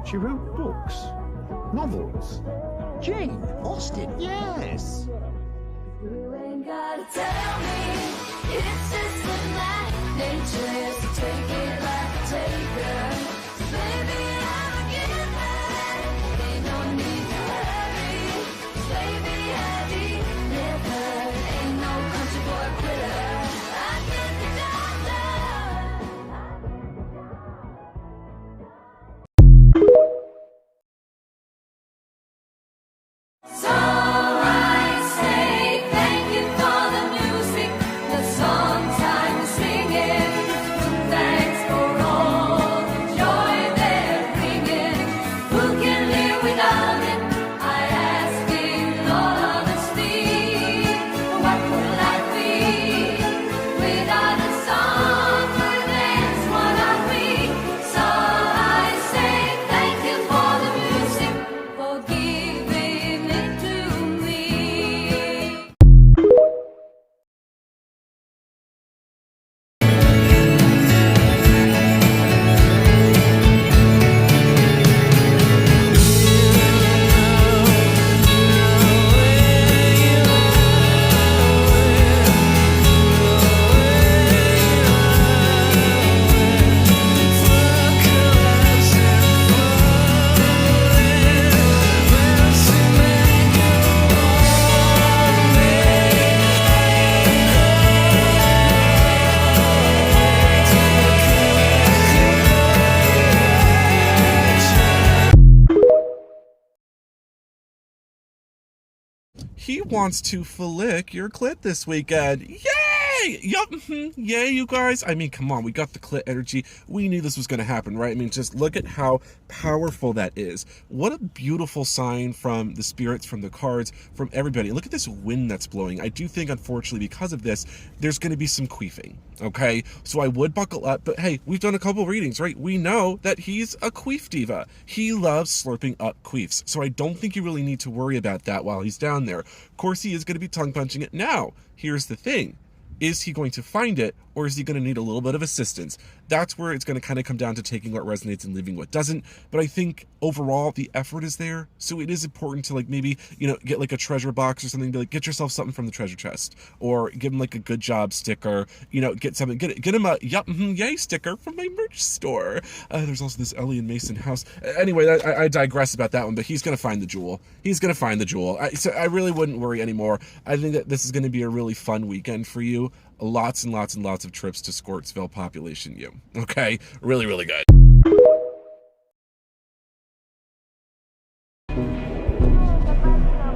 She wrote books, novels. Jane Austen, yes. You ain't gotta tell me, it's just in my nature is to take it like a taker. Baby, I'm a giver, ain't no need to hurry. Baby, I deliver, ain't no country boy quitter. I get the job done. So I say thank you for the music, the songs I'm singing. Thanks for all the joy they're bringing. Who can live without it? I ask in all honesty. What would life be without a song for dance? What are we? So I say thank you for the music, for giving it to me. He wants to flick your clit this weekend. Yay! Yup, yay, you guys. I mean, come on, we got the clit energy. We knew this was going to happen, right? I mean, just look at how powerful that is. What a beautiful sign from the spirits, from the cards, from everybody. Look at this wind that's blowing. I do think, unfortunately, because of this, there's going to be some queefing, okay? So I would buckle up, but hey, we've done a couple readings, right? We know that he's a queef diva. He loves slurping up queefs, so I don't think you really need to worry about that while he's down there. Of course, he is going to be tongue punching it. Now, here's the thing. Is he going to find it, or is he going to need a little bit of assistance? That's where it's going to kind of come down to taking what resonates and leaving what doesn't. But I think overall the effort is there, so it is important to, like, maybe, you know, get like a treasure box or something, to like get yourself something from the treasure chest, or give him like a good job sticker, you know, get something, get him a yup, yay sticker from my merch store. There's also this Ellie and Mason house. Anyway, I digress about that one, but he's going to find the jewel. He's going to find the jewel. So I really wouldn't worry anymore. I think that this is going to be a really fun weekend for you. Lots and lots and lots of trips to Squirtsville Population U. Okay? Really, really good.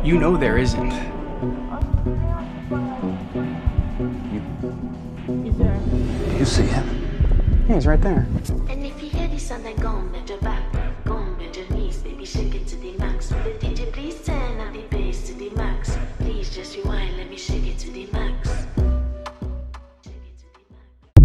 You know there isn't. You see him? Yeah, he's right there. And if you hear the sound, then go on, bend your back, go on, bend your knees, baby, shake it to the max. The DJ, please turn up the bass to the max. Please just rewind, let me shake it to the max. Shake it to the max.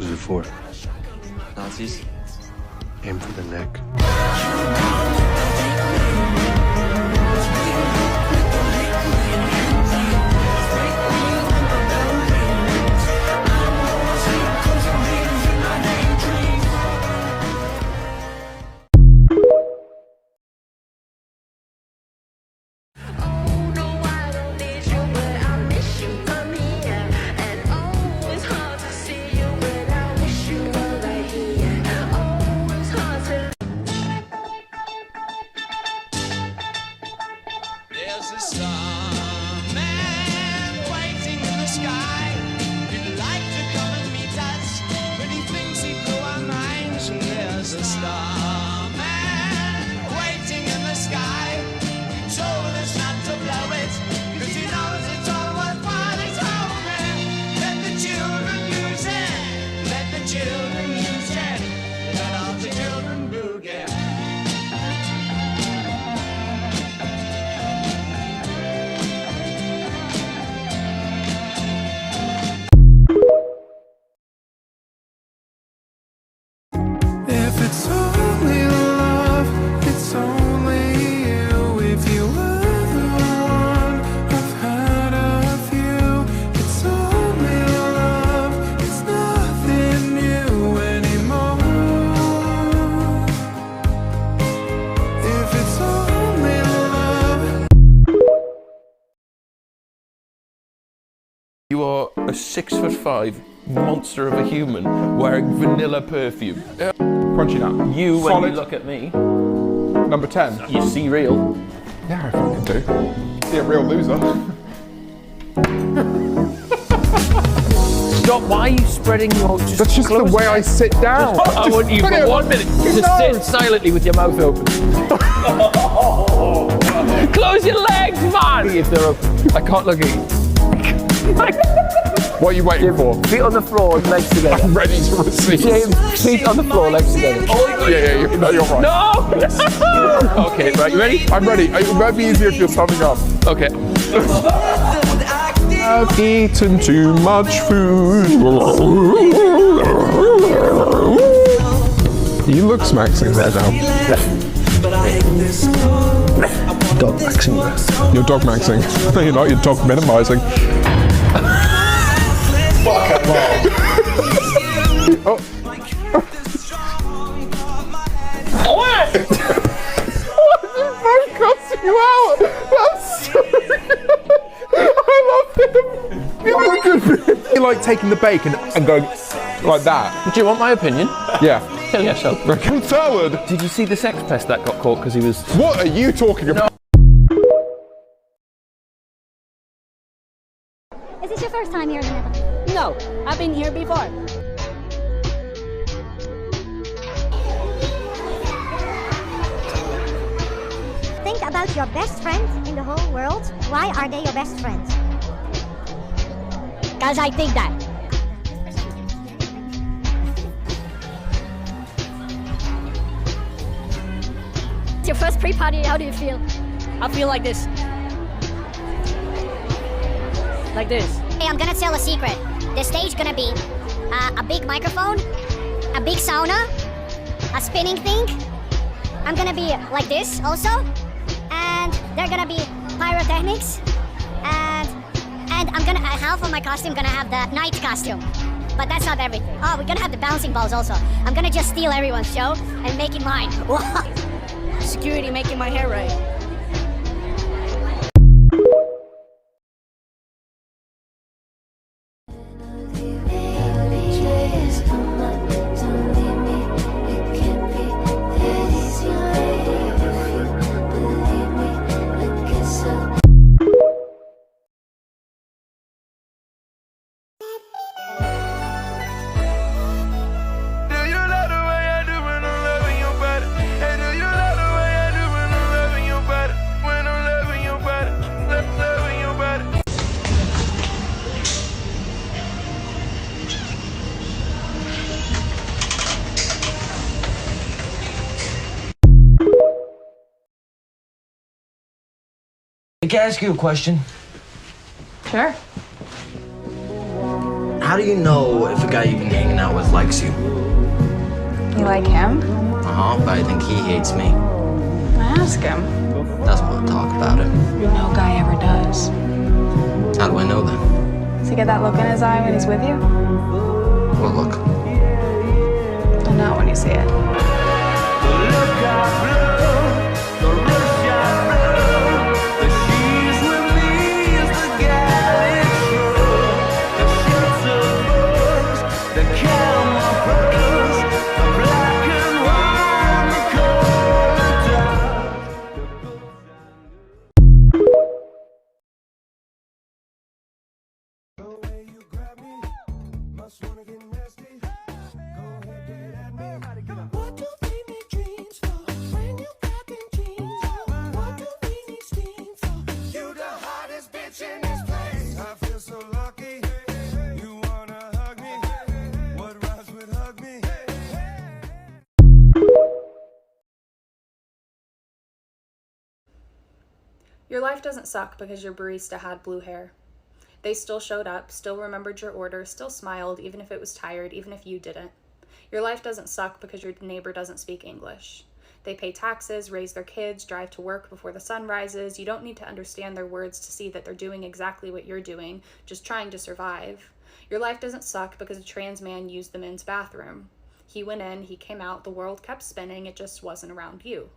Who's it for? Nazis. Aim for the neck. a 6'5" monster of a human wearing vanilla perfume. Crunchy nut. You, when Solid. you look at me, Number 10. you see real. Yeah, I fucking do. See a real loser. Stop, why are you spreading your... That's just the way I sit down. I want you for 1 minute to sit silently with your mouth open. Close your legs, man! If they're open. I can't look at you. What are you waiting for? Feet on the floor, legs together. I'm ready to receive. James, feet on the floor, legs together. Yeah, no, you're right. No! Okay, right, you ready? I'm ready. It might be easier if you're summing up. Okay. I've eaten too much food. You look smacking right now. Dog maxing. You're dog maxing. No, you're not. You're dog minimizing. Oh. What? What? Cussing you out. That's so good. I love him. You look good. You like taking the bacon and going like that. Do you want my opinion? Yeah. Kill yourself. Come forward. Did you see the sex pest that got caught because he was... What are you talking about? Is this your first time here in the Netherlands? No, I've been here before. Think about your best friend in the whole world. Why are they your best friends? Cause I think that. It's your first pre-party, how do you feel? I feel like this. Like this. Hey, I'm gonna tell a secret. The stage gonna be a big microphone, a big sauna, a spinning thing. I'm gonna be like this also, and they're gonna be pyrotechnics, and I'm gonna half of my costume gonna have the night costume, but that's not everything. Oh, we're gonna have the bouncing balls also. I'm gonna just steal everyone's show and make it mine. Security making my hair right. Can I ask you a question? Sure. How do you know if a guy you've been hanging out with likes you? You like him? Uh-huh, but I think he hates me. Ask him. Doesn't want to talk about it. No guy ever does. How do I know then? Does he get that look in his eye when he's with you? Well, look. Well, not when you see it. Your life doesn't suck because your barista had blue hair. They still showed up, still remembered your order, still smiled, even if it was tired, even if you didn't. Your life doesn't suck because your neighbor doesn't speak English. They pay taxes, raise their kids, drive to work before the sun rises. You don't need to understand their words to see that they're doing exactly what you're doing, just trying to survive. Your life doesn't suck because a trans man used the men's bathroom. He went in, he came out, the world kept spinning, it just wasn't around you.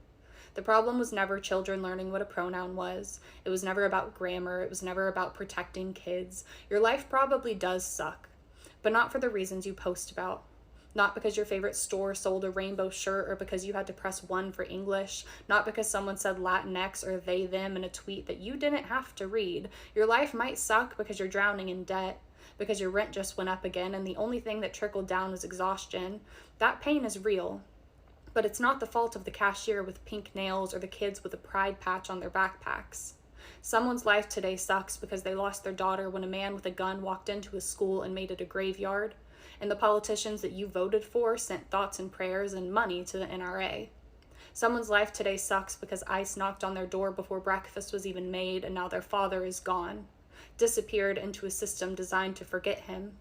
The problem was never children learning what a pronoun was. It was never about grammar. It was never about protecting kids. Your life probably does suck, but not for the reasons you post about. Not because your favorite store sold a rainbow shirt or because you had to press 1 for English. Not because someone said Latinx or they, them in a tweet that you didn't have to read. Your life might suck because you're drowning in debt, because your rent just went up again and the only thing that trickled down was exhaustion. That pain is real. But it's not the fault of the cashier with pink nails or the kids with a pride patch on their backpacks. Someone's life today sucks because they lost their daughter when a man with a gun walked into a school and made it a graveyard. And the politicians that you voted for sent thoughts and prayers and money to the NRA. Someone's life today sucks because ICE knocked on their door before breakfast was even made and now their father is gone, disappeared into a system designed to forget him.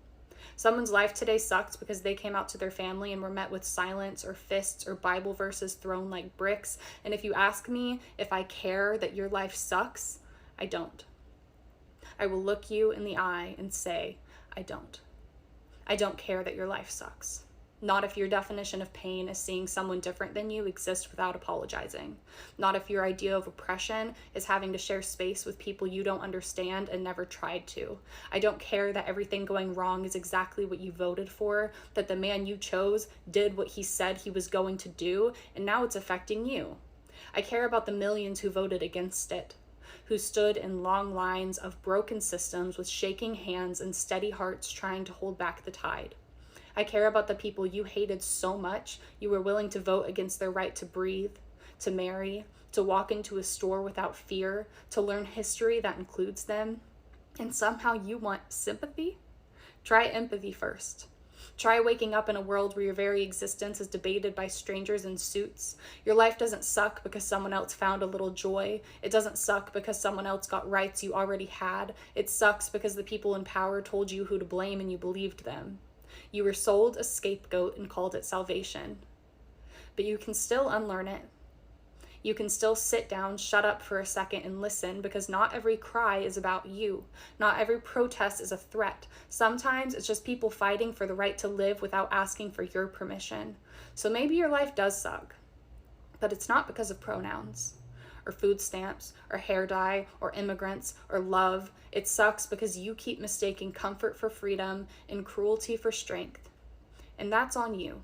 Someone's life today sucks because they came out to their family and were met with silence or fists or Bible verses thrown like bricks. And if you ask me if I care that your life sucks, I don't. I will look you in the eye and say, I don't. I don't care that your life sucks. Not if your definition of pain is seeing someone different than you exist without apologizing. Not if your idea of oppression is having to share space with people you don't understand and never tried to. I don't care that everything going wrong is exactly what you voted for, that the man you chose did what he said he was going to do, and now it's affecting you. I care about the millions who voted against it, who stood in long lines of broken systems with shaking hands and steady hearts trying to hold back the tide. I care about the people you hated so much you were willing to vote against their right to breathe, to marry, to walk into a store without fear, to learn history that includes them. And somehow you want sympathy? Try empathy first. Try waking up in a world where your very existence is debated by strangers in suits. Your life doesn't suck because someone else found a little joy. It doesn't suck because someone else got rights you already had. It sucks because the people in power told you who to blame and you believed them. You were sold a scapegoat and called it salvation. But you can still unlearn it. You can still sit down, shut up for a second and listen, because not every cry is about you. Not every protest is a threat. Sometimes it's just people fighting for the right to live without asking for your permission. So maybe your life does suck, but it's not because of pronouns, or food stamps, or hair dye, or immigrants, or love. It sucks because you keep mistaking comfort for freedom and cruelty for strength. And that's on you.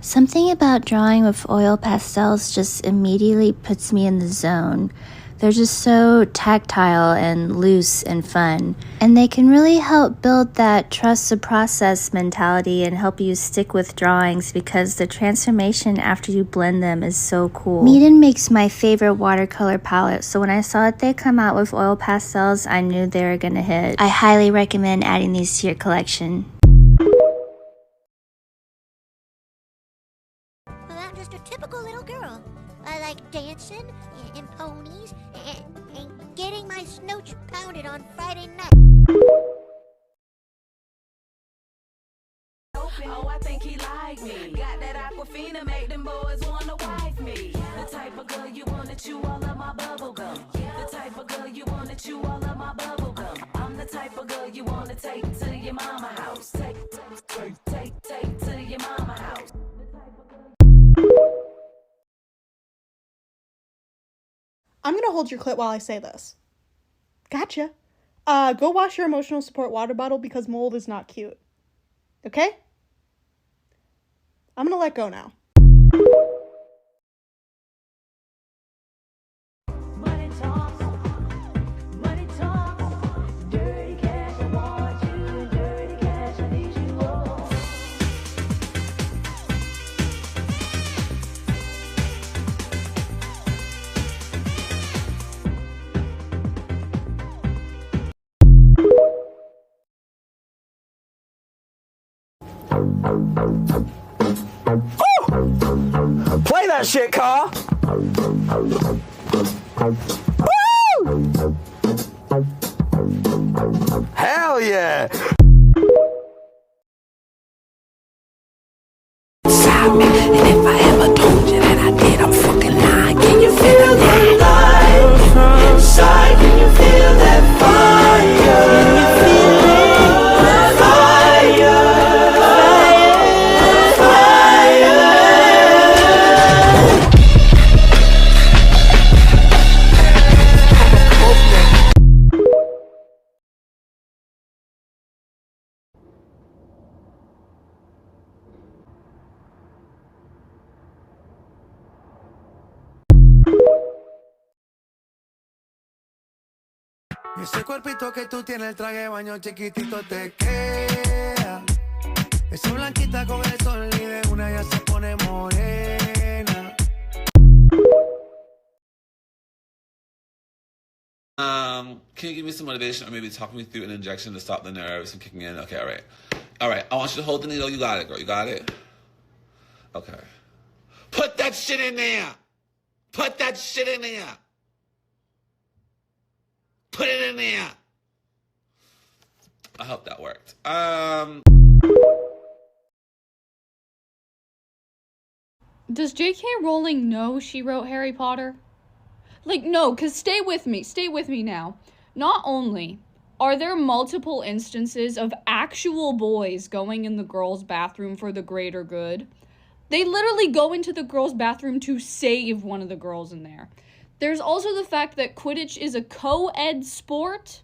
Something about drawing with oil pastels just immediately puts me in the zone. They're just so tactile and loose and fun. And they can really help build that trust the process mentality and help you stick with drawings because the transformation after you blend them is so cool. Meeden makes my favorite watercolor palette, so when I saw that they come out with oil pastels, I knew they were gonna hit. I highly recommend adding these to your collection. Typical little girl. I like dancing and ponies and getting my snooch pounded on Friday night. Oh, I think he like me. Got that Aquafina, make them boys wanna wife me. The type of girl you wanna chew all of my bubble gum. The type of girl you wanna chew all of my bubble gum. I'm the type of girl you wanna take to your mama house. Take to your mama house. I'm gonna hold your clit while I say this. Gotcha. Go wash your emotional support water bottle because mold is not cute. Okay? I'm gonna let go now. Play that shit, Carl! Woo! Hell yeah! Inside me, and if I ever told you that I did, I'm fucking lying. Can you feel that light inside? Can you feel that fire? Can you feel it? Fire! Fire! Fire! Y ese cuerpito que tú tienes, el traje de baño chiquitito te queda. Esa blanquita con el sol y de una ya se pone morena. Can you give me some motivation or maybe talk me through an injection to stop the nerves from kicking in? Okay, all right. All right, I want you to hold the needle. You got it, girl. You got it? Okay. Put that shit in there! Put that shit in there! Put it in there! I hope that worked. Does J.K. Rowling know she wrote Harry Potter? Like, no, because stay with me now. Not only are there multiple instances of actual boys going in the girls' bathroom for the greater good, they literally go into the girls' bathroom to save one of the girls in there. There's also the fact that Quidditch is a co-ed sport.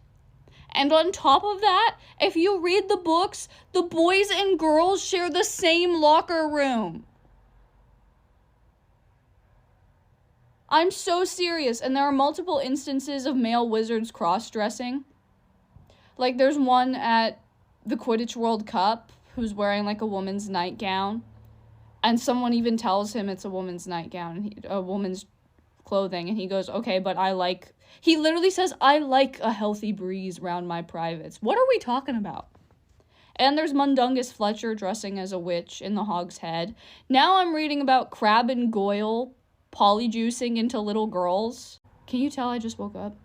And on top of that, if you read the books, the boys and girls share the same locker room. I'm so serious, and there are multiple instances of male wizards cross-dressing. Like, there's one at the Quidditch World Cup who's wearing, like, a woman's nightgown. And someone even tells him it's a woman's nightgown, and a woman's clothing, and he goes, okay, but he literally says, I like a healthy breeze round my privates. What are we talking about? And there's Mundungus Fletcher dressing as a witch in the Hog's Head. Now I'm reading about Crabbe and Goyle polyjuicing into little girls. Can you tell I just woke up?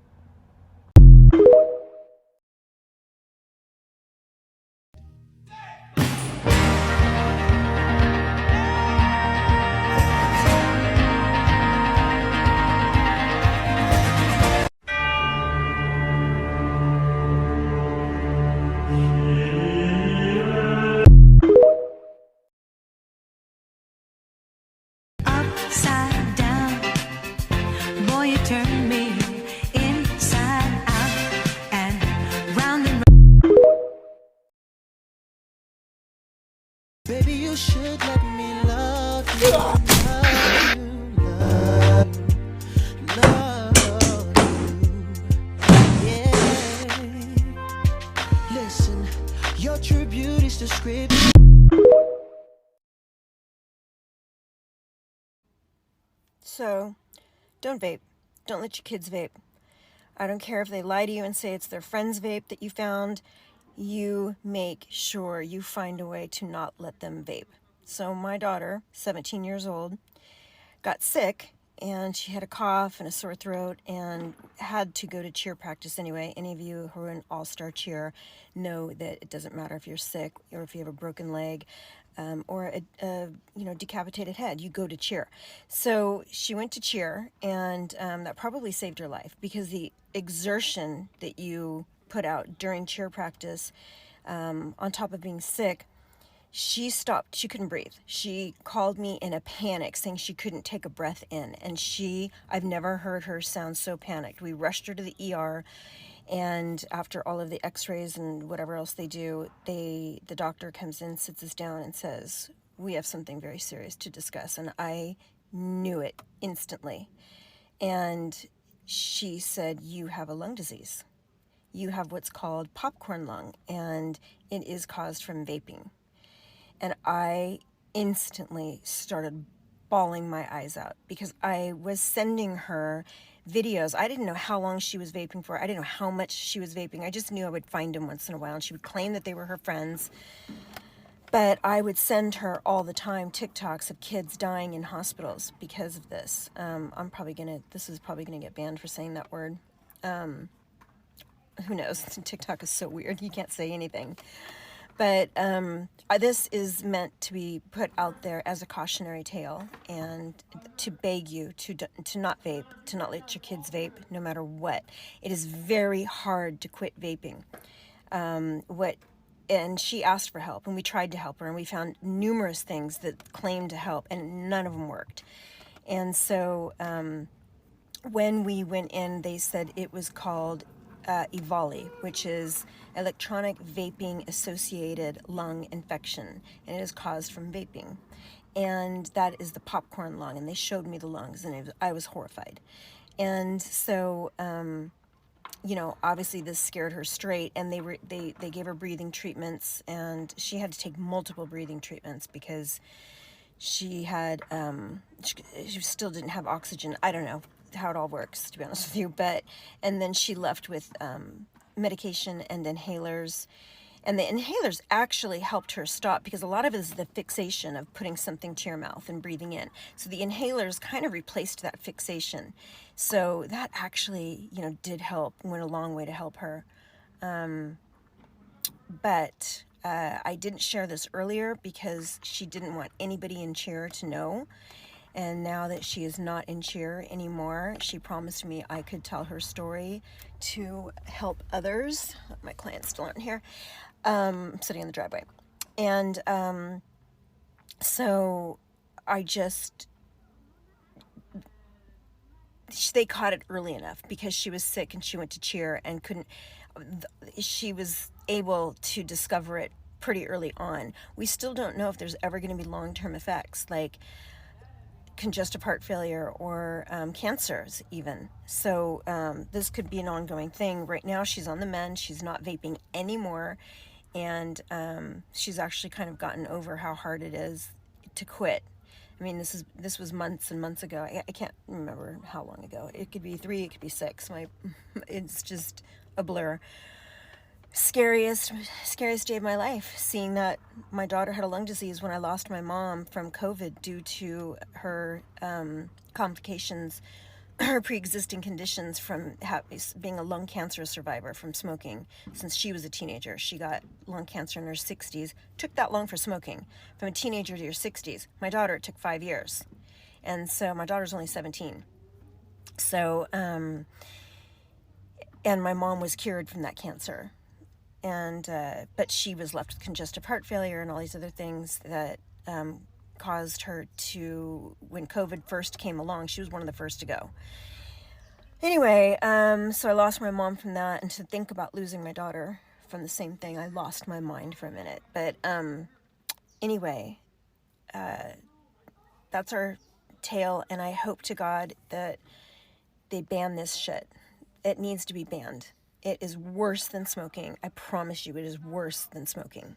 Upside down, boy, you turn me inside out and round and round. Baby, you should let me love you, love you, yeah. Listen, your true beauty's description. So, don't vape. Don't let your kids vape. I don't care if they lie to you and say it's their friend's vape that you found. You make sure you find a way to not let them vape. So my daughter, 17 years old, got sick and she had a cough and a sore throat and had to go to cheer practice anyway. Any of you who are in all-star cheer know that it doesn't matter if you're sick or if you have a broken leg or a decapitated head, you go to cheer. So she went to cheer, and that probably saved her life, because the exertion that you put out during cheer practice, on top of being sick, she stopped. She couldn't breathe. She called me in a panic, saying she couldn't take a breath in. And I've never heard her sound so panicked. We rushed her to the ER, and after all of the x-rays and whatever else they do, the doctor comes in, sits us down, and says, we have something very serious to discuss. And I knew it instantly. And she said, you have a lung disease. You have what's called popcorn lung, and it is caused from vaping. And I instantly started bawling my eyes out, because I was sending her videos. I didn't know how long she was vaping for. I didn't know how much she was vaping. I just knew I would find them once in a while, and she would claim that they were her friends. But I would send her all the time TikToks of kids dying in hospitals because of this. This is probably gonna get banned for saying that word. Who knows? TikTok is so weird. You can't say anything. But this is meant to be put out there as a cautionary tale, and to beg you to not vape, to not let your kids vape, no matter what. It is very hard to quit vaping. And she asked for help, and we tried to help her, and we found numerous things that claimed to help, and none of them worked. And so when we went in, they said it was called EVALI, which is electronic vaping associated lung infection, and it is caused from vaping. And that is the popcorn lung, and they showed me the lungs, and I was horrified. And so you know, obviously this scared her straight, and they gave her breathing treatments, and she had to take multiple breathing treatments because she had she still didn't have oxygen. I don't know how it all works, to be honest with you, but and then she left with medication and inhalers, and the inhalers actually helped her stop, because a lot of it is the fixation of putting something to your mouth and breathing in. So the inhalers kind of replaced that fixation. So that actually, you know, did help, went a long way to help her. But I didn't share this earlier because she didn't want anybody in cheer to know. And now that she is not in cheer anymore, she promised me I could tell her story to help others. My clients still aren't here. Sitting in the driveway. And so I just, they caught it early enough because she was sick and she went to cheer and couldn't, she was able to discover it pretty early on. We still don't know if there's ever going to be long-term effects like congestive heart failure or cancers even. So this could be an ongoing thing. Right now she's on the mend. She's not vaping anymore. And she's actually kind of gotten over how hard it is to quit. I mean, this was months and months ago. I can't remember how long ago. It could be 3, it could be 6. It's just a blur. Scariest day of my life, seeing that my daughter had a lung disease when I lost my mom from COVID due to her complications, her pre-existing conditions from being a lung cancer survivor from smoking. Since she was a teenager, she got lung cancer in her 60s. Took that long for smoking. From a teenager to your 60s. My daughter, it took 5 years. And so my daughter's only 17. So, and my mom was cured from that cancer. And but she was left with congestive heart failure and all these other things that caused her to, when COVID first came along, she was one of the first to go. Anyway, so I lost my mom from that, and to think about losing my daughter from the same thing, I lost my mind for a minute. But anyway, that's our tale, and I hope to God that they ban this shit. It needs to be banned. It is worse than smoking. I promise you, it is worse than smoking.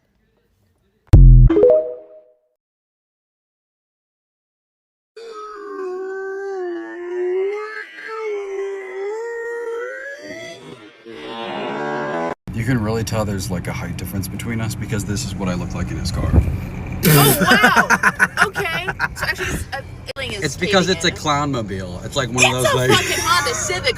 You can really tell there's like a height difference between us because this is what I look like in his car. Oh wow! Okay, so actually, It's because it's a clown mobile. It's like one of those it's a like fucking Honda Civic.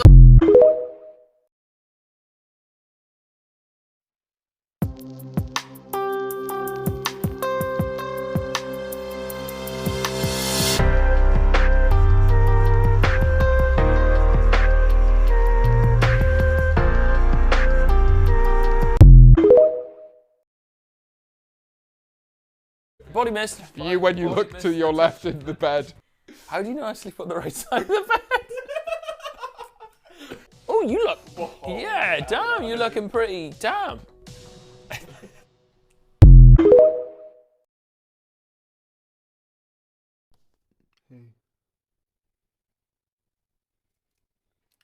Body mist. You when you look to your left in the bed. How do you know I sleep on the right side of the bed? Oh, you look. Yeah, damn, you're looking pretty. Damn. Hey.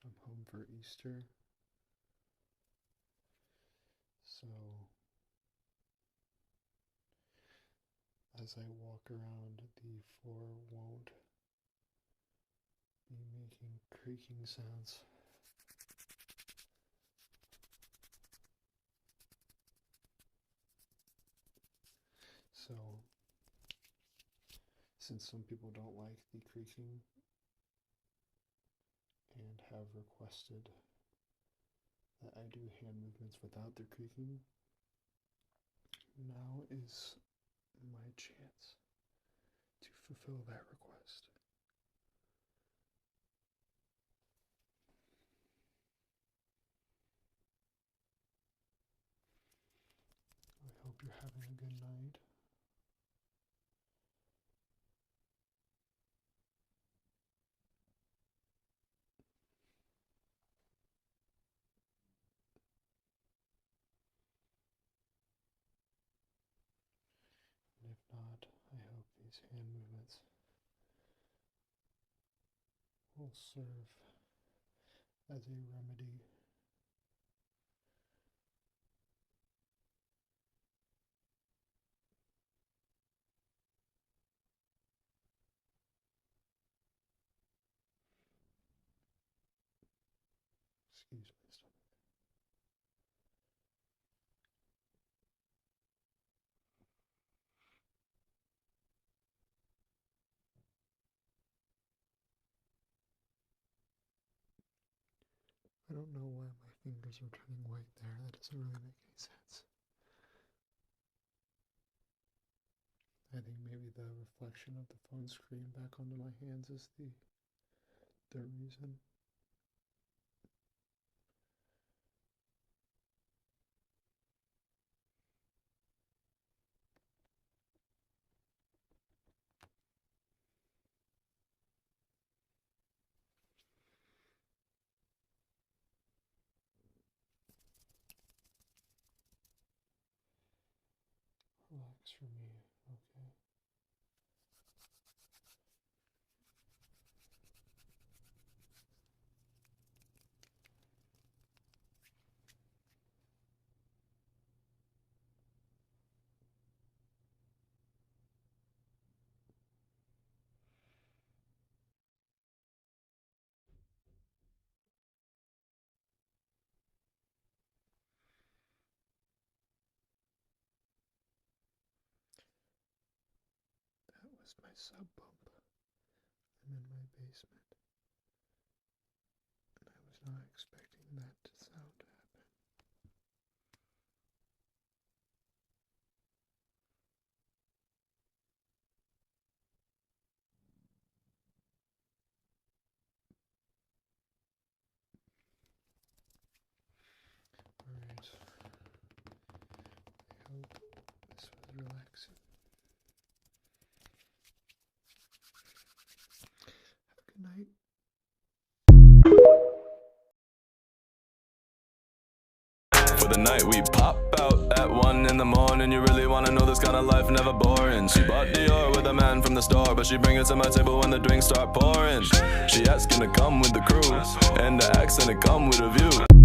I'm home for Easter. So, as I walk around, the floor won't be making creaking sounds. So, since some people don't like the creaking and have requested that I do hand movements without the creaking, now is my chance to fulfill that request. I hope you're having a good night. And if not, I hope these hand movements will serve as a remedy Excuse my stomach. I don't know why my fingers are turning white there. That doesn't really make any sense. I think maybe the reflection of the phone screen back onto my hands is the reason. Relax for me, okay? That was my sub pump. I'm in my basement. And I was not expecting that sound to happen. Alright. I hope this was relaxing. Have a good night. For the night we pop out at 1 in the morning. You really wanna know this kind of life, never boring. She bought Dior with a man from the store, but she bring it to my table when the drinks start pouring. She asking to come with the crew, and the accent to come with a view.